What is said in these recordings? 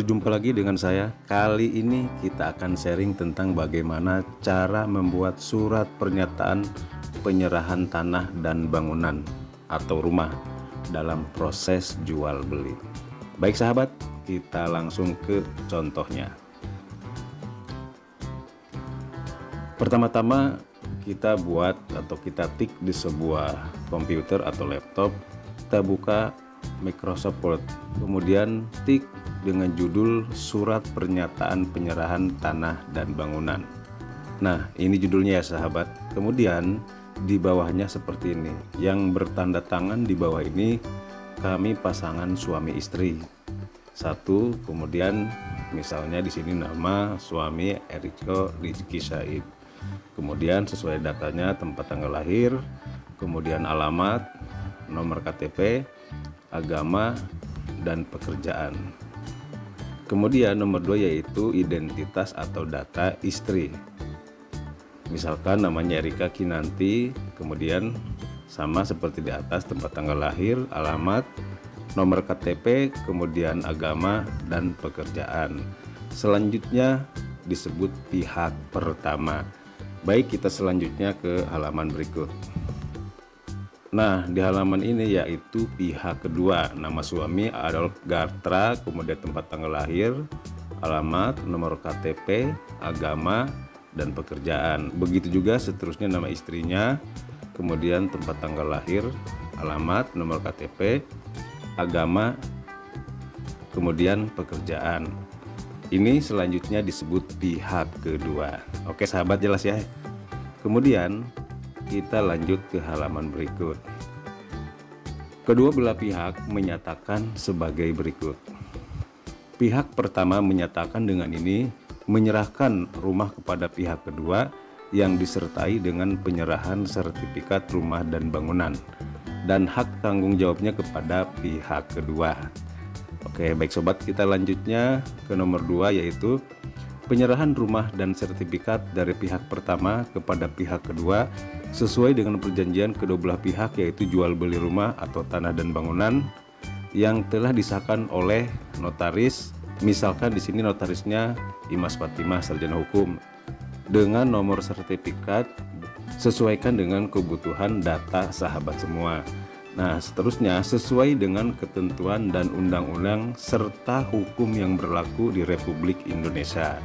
Berjumpa lagi dengan saya. Kali ini kita akan sharing tentang bagaimana cara membuat surat pernyataan penyerahan tanah dan bangunan atau rumah dalam proses jual beli. Baik sahabat, kita langsung ke contohnya. Pertama-tama kita buat atau kita tik di sebuah komputer atau laptop. Kita buka Microsoft Word, kemudian tik dengan judul surat pernyataan penyerahan tanah dan bangunan. Nah, ini judulnya ya sahabat. Kemudian di bawahnya seperti ini, yang bertanda tangan di bawah ini kami pasangan suami istri. Satu, kemudian misalnya di sini nama suami Eriko Rizky Said. Kemudian sesuai datanya tempat tanggal lahir, kemudian alamat, nomor KTP, agama, dan pekerjaan. Kemudian nomor 2 yaitu identitas atau data istri. Misalkan namanya Erika Kinanti, kemudian sama seperti di atas tempat tanggal lahir, alamat, nomor KTP, kemudian agama, dan pekerjaan. Selanjutnya disebut pihak pertama. Baik, kita selanjutnya ke halaman berikut. Nah, di halaman ini yaitu pihak kedua, nama suami Adolf Gartra, kemudian tempat tanggal lahir, alamat, nomor KTP, agama, dan pekerjaan. Begitu juga seterusnya nama istrinya, kemudian tempat tanggal lahir, alamat, nomor KTP, agama, kemudian pekerjaan. Ini selanjutnya disebut pihak kedua. Oke sahabat, jelas ya. Kemudian kita lanjut ke halaman berikut. Kedua belah pihak menyatakan sebagai berikut. Pihak pertama menyatakan dengan ini menyerahkan rumah kepada pihak kedua yang disertai dengan penyerahan sertifikat rumah dan bangunan dan hak tanggung jawabnya kepada pihak kedua. Oke, baik sobat, kita lanjutnya ke nomor 2 yaitu penyerahan rumah dan sertifikat dari pihak pertama kepada pihak kedua sesuai dengan perjanjian kedua belah pihak, yaitu jual beli rumah atau tanah dan bangunan yang telah disahkan oleh notaris. Misalkan di sini notarisnya Imas Fatimah sarjana hukum, dengan nomor sertifikat sesuaikan dengan kebutuhan data sahabat semua. Nah, seterusnya sesuai dengan ketentuan dan undang-undang serta hukum yang berlaku di Republik Indonesia.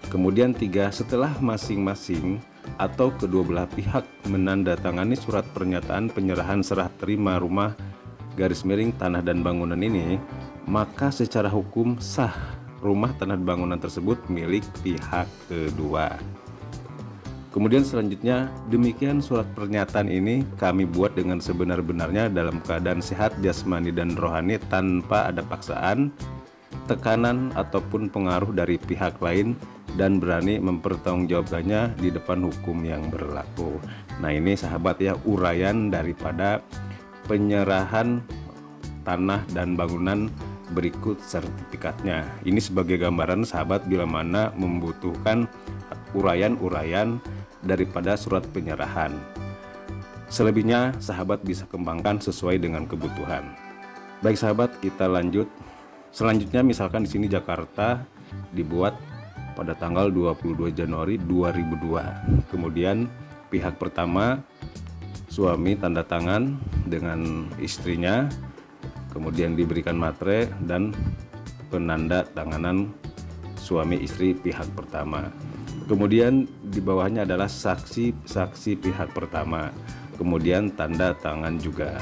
Kemudian 3, setelah masing-masing atau kedua belah pihak menandatangani surat pernyataan penyerahan serah terima rumah _ tanah dan bangunan ini, maka secara hukum sah rumah tanah dan bangunan tersebut milik pihak kedua. Kemudian selanjutnya, demikian surat pernyataan ini kami buat dengan sebenar-benarnya dalam keadaan sehat jasmani dan rohani tanpa ada paksaan, tekanan ataupun pengaruh dari pihak lain dan berani mempertanggungjawabkannya di depan hukum yang berlaku. Nah, ini sahabat ya, uraian daripada penyerahan tanah dan bangunan berikut sertifikatnya. Ini sebagai gambaran sahabat bila mana membutuhkan uraian-uraian daripada surat penyerahan. Selebihnya sahabat bisa kembangkan sesuai dengan kebutuhan. Baik sahabat, kita lanjut. Selanjutnya misalkan di sini Jakarta dibuat pada tanggal 22 Januari 2002. Kemudian pihak pertama suami tanda tangan dengan istrinya, kemudian diberikan materai dan penanda tanganan suami istri pihak pertama. Kemudian di bawahnya adalah saksi pihak pertama, kemudian tanda tangan juga.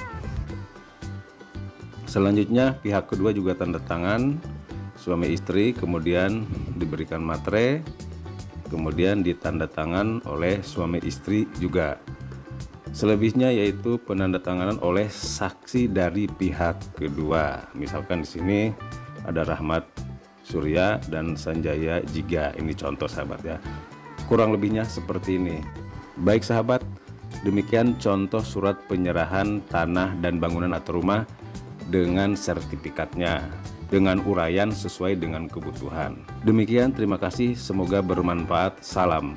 Selanjutnya pihak kedua juga tanda tangan suami istri, kemudian diberikan materai, kemudian ditanda tangan oleh suami istri juga. Selebihnya yaitu penandatanganan oleh saksi dari pihak kedua. Misalkan di sini ada Rahmat Surya dan Sanjaya Jiga. Ini contoh sahabat ya. Kurang lebihnya seperti ini. Baik sahabat, demikian contoh surat penyerahan tanah dan bangunan atau rumah dengan sertifikatnya, dengan uraian sesuai dengan kebutuhan. Demikian, terima kasih, semoga bermanfaat. Salam.